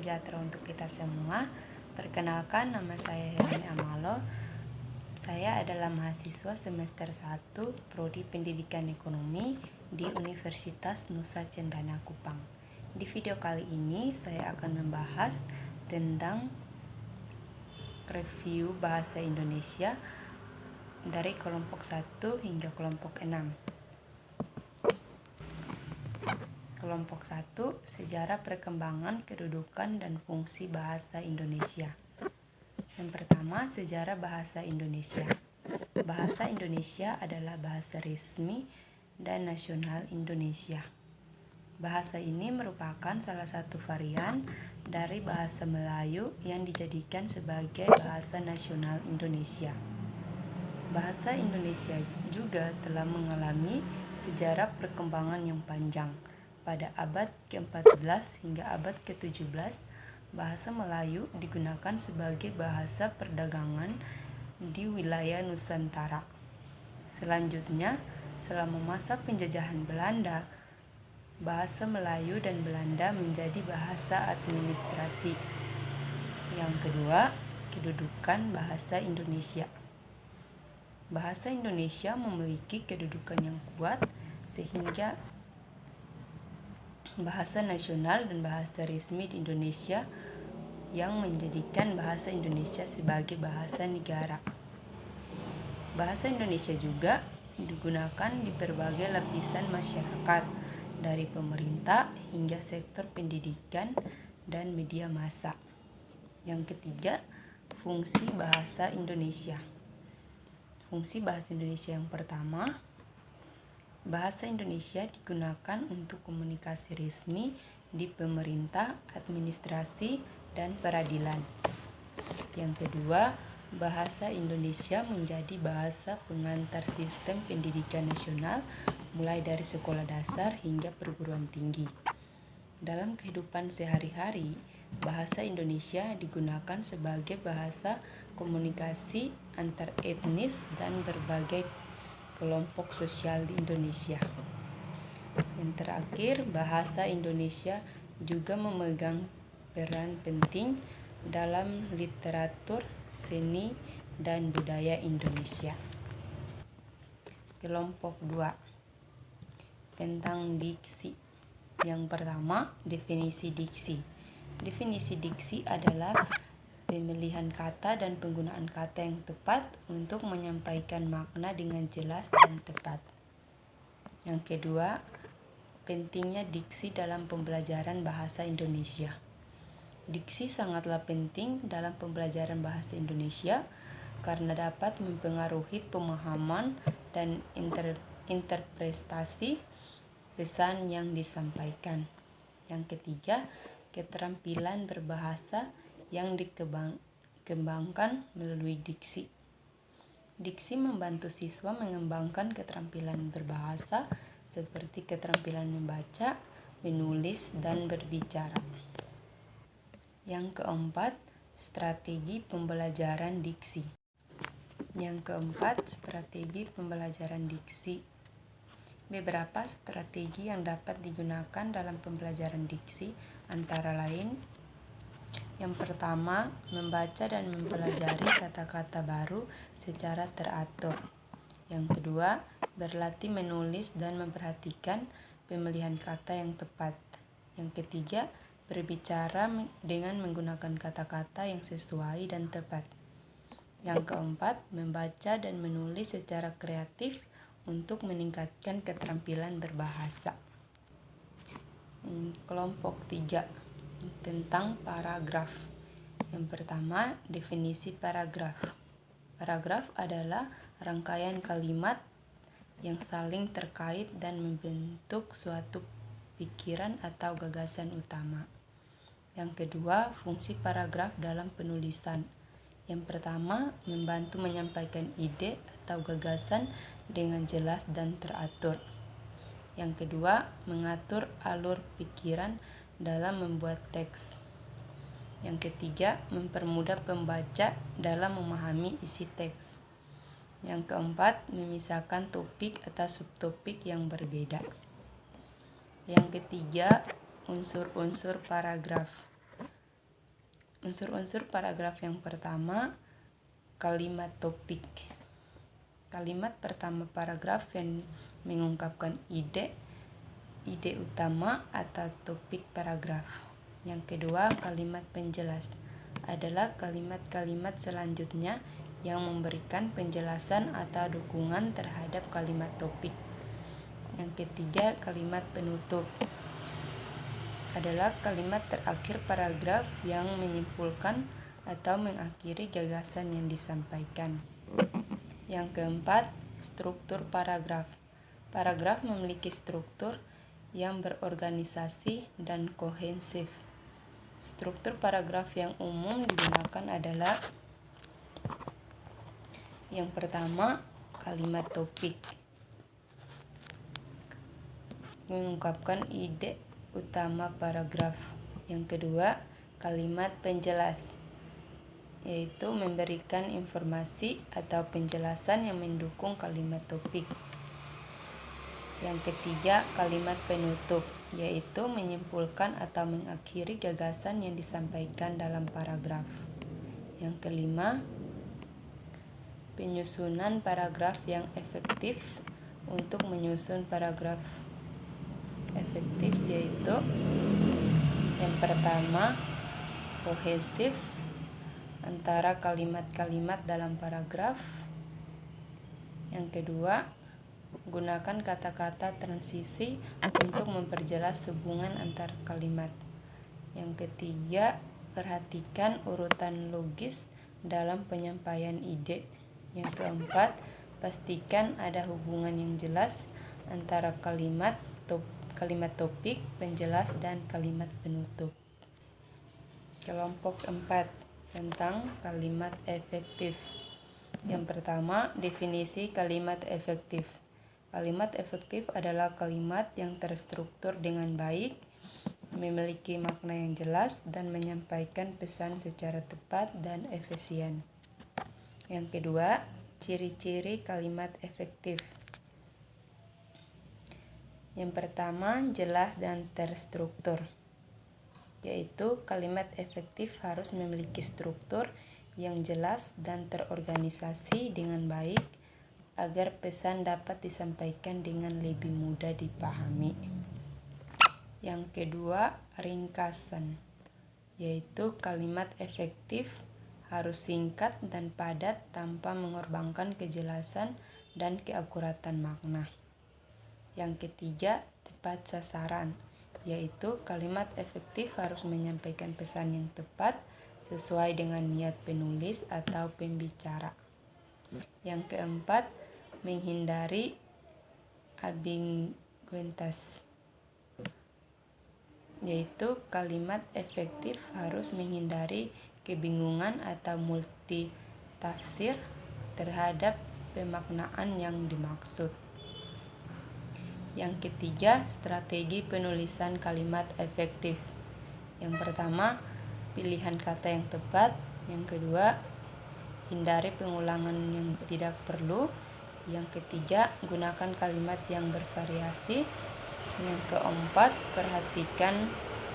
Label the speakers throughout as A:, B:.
A: sejahtera untuk kita semua. Perkenalkan, nama saya Helmi Amalo. Saya adalah mahasiswa semester 1 Prodi Pendidikan Ekonomi di Universitas Nusa Cendana Kupang. Di video kali ini saya akan membahas tentang review bahasa Indonesia dari kelompok 1 hingga kelompok 6. Kelompok 1, Sejarah Perkembangan, Kedudukan, dan Fungsi Bahasa Indonesia. Yang pertama, sejarah bahasa Indonesia. Bahasa Indonesia adalah bahasa resmi dan nasional Indonesia. Bahasa ini merupakan salah satu varian dari bahasa Melayu yang dijadikan sebagai bahasa nasional Indonesia. Bahasa Indonesia juga telah mengalami sejarah perkembangan yang panjang. Pada abad ke-14 hingga abad ke-17, bahasa Melayu digunakan sebagai bahasa perdagangan di wilayah Nusantara. Selanjutnya, selama masa penjajahan Belanda, bahasa Melayu dan Belanda menjadi bahasa administrasi. Yang kedua, kedudukan bahasa Indonesia. Bahasa Indonesia memiliki kedudukan yang kuat sehingga bahasa nasional dan bahasa resmi di Indonesia yang menjadikan bahasa Indonesia sebagai bahasa negara. Bahasa Indonesia juga digunakan di berbagai lapisan masyarakat, dari pemerintah hingga sektor pendidikan dan media massa. Yang ketiga, fungsi bahasa Indonesia. Fungsi bahasa Indonesia yang pertama, bahasa Indonesia digunakan untuk komunikasi resmi di pemerintah, administrasi, dan peradilan. Yang kedua, bahasa Indonesia menjadi bahasa pengantar sistem pendidikan nasional mulai dari sekolah dasar hingga perguruan tinggi. Dalam kehidupan sehari-hari, bahasa Indonesia digunakan sebagai bahasa komunikasi antar etnis dan berbagai kelompok sosial di Indonesia. Yang terakhir, bahasa Indonesia juga memegang peran penting dalam literatur, seni, dan budaya Indonesia. Kelompok 2, tentang diksi. Yang pertama, definisi diksi. Definisi diksi adalah pemilihan kata dan penggunaan kata yang tepat untuk menyampaikan makna dengan jelas dan tepat. Yang kedua, pentingnya diksi dalam pembelajaran bahasa Indonesia. Diksi sangatlah penting dalam pembelajaran bahasa Indonesia karena dapat mempengaruhi pemahaman dan interpretasi pesan yang disampaikan. Yang ketiga, keterampilan berbahasa yang dikembangkan melalui diksi. Diksi membantu siswa mengembangkan keterampilan berbahasa seperti keterampilan membaca, menulis, dan berbicara. Yang keempat, strategi pembelajaran diksi. Yang keempat, strategi pembelajaran diksi. Beberapa strategi yang dapat digunakan dalam pembelajaran diksi antara lain: yang pertama, membaca dan mempelajari kata-kata baru secara teratur. Yang kedua, berlatih menulis dan memperhatikan pemilihan kata yang tepat. Yang ketiga, berbicara dengan menggunakan kata-kata yang sesuai dan tepat. Yang keempat, membaca dan menulis secara kreatif untuk meningkatkan keterampilan berbahasa. Kelompok 3, tentang paragraf. Yang pertama, definisi paragraf. Paragraf adalah rangkaian kalimat yang saling terkait dan membentuk suatu pikiran atau gagasan utama. Yang kedua, fungsi paragraf dalam penulisan. Yang pertama, membantu menyampaikan ide atau gagasan dengan jelas dan teratur. Yang kedua, mengatur alur pikiran dalam membuat teks. Yang ketiga, mempermudah pembaca dalam memahami isi teks. Yang keempat, memisahkan topik atau subtopik yang berbeda. Yang ketiga, unsur-unsur paragraf. Unsur-unsur paragraf yang pertama, kalimat topik. Kalimat pertama paragraf yang mengungkapkan ide utama atau topik paragraf. Yang kedua, kalimat penjelas adalah kalimat-kalimat selanjutnya yang memberikan penjelasan atau dukungan terhadap kalimat topik. Yang ketiga, kalimat penutup adalah kalimat terakhir paragraf yang menyimpulkan atau mengakhiri gagasan yang disampaikan. Yang keempat, struktur paragraf. Paragraf memiliki struktur yang berorganisasi dan kohensif. Struktur paragraf yang umum digunakan adalah yang pertama, kalimat topik. Mengungkapkan ide utama paragraf. Yang kedua, kalimat penjelas, yaitu memberikan informasi atau penjelasan yang mendukung kalimat topik. Yang ketiga, kalimat penutup, yaitu menyimpulkan atau mengakhiri gagasan yang disampaikan dalam paragraf. Yang kelima, penyusunan paragraf yang efektif. Untuk menyusun paragraf efektif yaitu yang pertama, kohesif antara kalimat-kalimat dalam paragraf. Yang kedua, gunakan kata-kata transisi untuk memperjelas hubungan antar kalimat. Yang ketiga, perhatikan urutan logis dalam penyampaian ide. Yang keempat, pastikan ada hubungan yang jelas antara kalimat topik, penjelas, dan kalimat penutup. Kelompok 4 tentang kalimat efektif. Yang pertama, definisi kalimat efektif. Kalimat efektif adalah kalimat yang terstruktur dengan baik, memiliki makna yang jelas, dan menyampaikan pesan secara tepat dan efisien. Yang kedua, ciri-ciri kalimat efektif. Yang pertama, jelas dan terstruktur, yaitu kalimat efektif harus memiliki struktur yang jelas dan terorganisasi dengan baik agar pesan dapat disampaikan dengan lebih mudah dipahami. Yang kedua, ringkasan, yaitu kalimat efektif harus singkat dan padat tanpa mengorbankan kejelasan dan keakuratan makna. Yang ketiga, tepat sasaran, yaitu kalimat efektif harus menyampaikan pesan yang tepat sesuai dengan niat penulis atau pembicara. Yang keempat, menghindari ambiguitas, yaitu kalimat efektif harus menghindari kebingungan atau multitafsir terhadap pemaknaan yang dimaksud. Yang ketiga, strategi penulisan kalimat efektif. Yang pertama, pilihan kata yang tepat. Yang kedua, hindari pengulangan yang tidak perlu. Yang ketiga, gunakan kalimat yang bervariasi. Yang keempat, perhatikan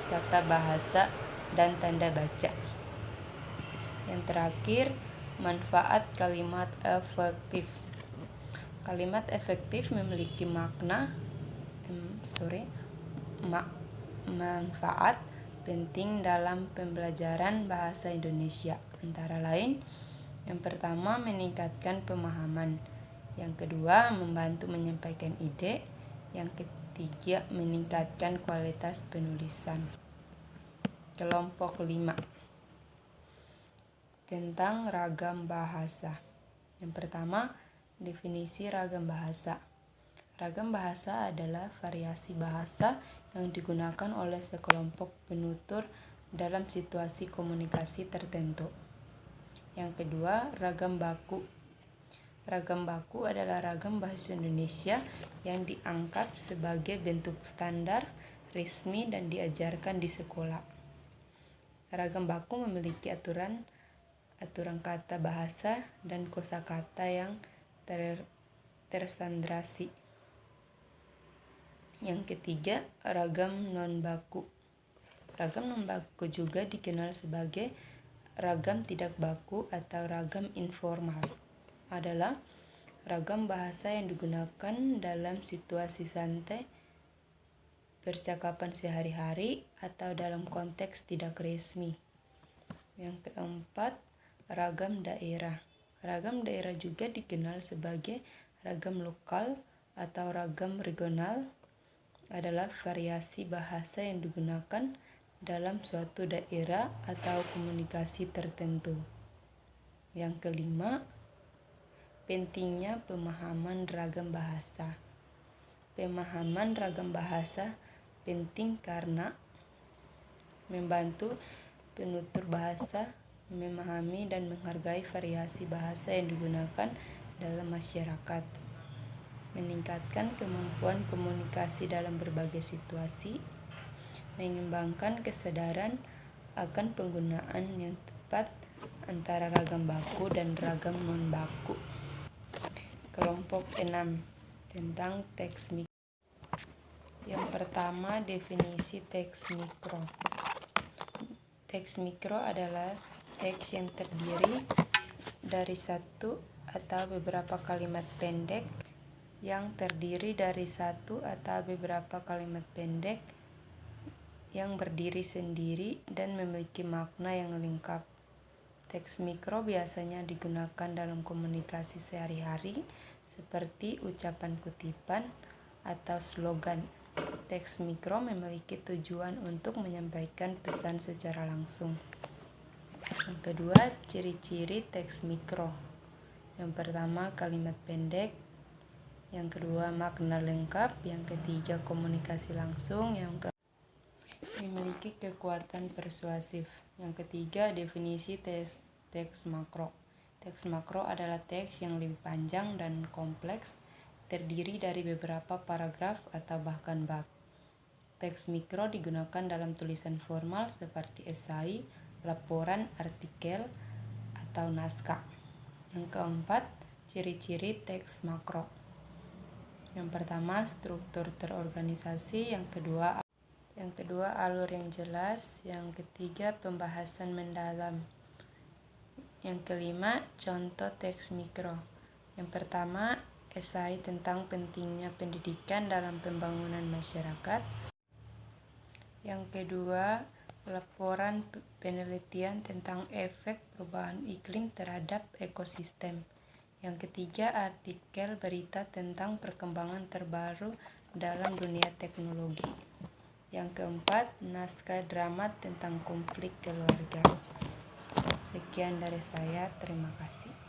A: tata bahasa dan tanda baca. Yang terakhir, manfaat kalimat efektif. Kalimat efektif memiliki manfaat penting dalam pembelajaran bahasa Indonesia. Antara lain, yang pertama, meningkatkan pemahaman. Yang kedua, membantu menyampaikan ide. Yang ketiga, meningkatkan kualitas penulisan. Kelompok 5 tentang ragam bahasa. Yang pertama, definisi ragam bahasa. Ragam bahasa adalah variasi bahasa yang digunakan oleh sekelompok penutur dalam situasi komunikasi tertentu. Yang kedua, ragam baku. Ragam baku adalah ragam bahasa Indonesia yang dianggap sebagai bentuk standar, resmi, dan diajarkan di sekolah. Ragam baku memiliki aturan kata bahasa dan kosakata yang terstandarisasi. Yang ketiga, ragam non-baku. Ragam non-baku juga dikenal sebagai ragam tidak baku atau ragam informal adalah ragam bahasa yang digunakan dalam situasi santai, percakapan sehari-hari, atau dalam konteks tidak resmi. Yang keempat, ragam daerah. Ragam daerah juga dikenal sebagai ragam lokal atau ragam regional, adalah variasi bahasa yang digunakan dalam suatu daerah atau komunikasi tertentu. Yang kelima, pentingnya pemahaman ragam bahasa. Pemahaman ragam bahasa penting karena membantu penutur bahasa memahami dan menghargai variasi bahasa yang digunakan dalam masyarakat, meningkatkan kemampuan komunikasi dalam berbagai situasi, mengembangkan kesadaran akan penggunaan yang tepat antara ragam baku dan ragam non-baku. Kelompok 6 tentang teks mikro. Yang pertama, definisi teks mikro. Teks mikro adalah teks yang terdiri dari satu atau beberapa kalimat pendek yang berdiri sendiri dan memiliki makna yang lengkap. Teks mikro biasanya digunakan dalam komunikasi sehari-hari seperti ucapan kutipan atau slogan. Teks mikro memiliki tujuan untuk menyampaikan pesan secara langsung. Yang kedua, ciri-ciri teks mikro. Yang pertama, kalimat pendek. Yang kedua, makna lengkap. Yang ketiga, komunikasi langsung. Yang keempat, memiliki kekuatan persuasif. Yang ketiga, definisi teks makro. Teks makro adalah teks yang lebih panjang dan kompleks, terdiri dari beberapa paragraf atau bahkan bab. Teks mikro digunakan dalam tulisan formal seperti esai, laporan, artikel, atau naskah. Yang keempat, ciri-ciri teks makro. Yang pertama, struktur terorganisasi. Yang kedua, alur yang jelas. Yang ketiga, pembahasan mendalam. Yang kelima, contoh teks mikro. Yang pertama, esai tentang pentingnya pendidikan dalam pembangunan masyarakat. Yang kedua, laporan penelitian tentang efek perubahan iklim terhadap ekosistem. Yang ketiga, artikel berita tentang perkembangan terbaru dalam dunia teknologi. Yang keempat, naskah drama tentang konflik keluarga. Sekian dari saya, terima kasih.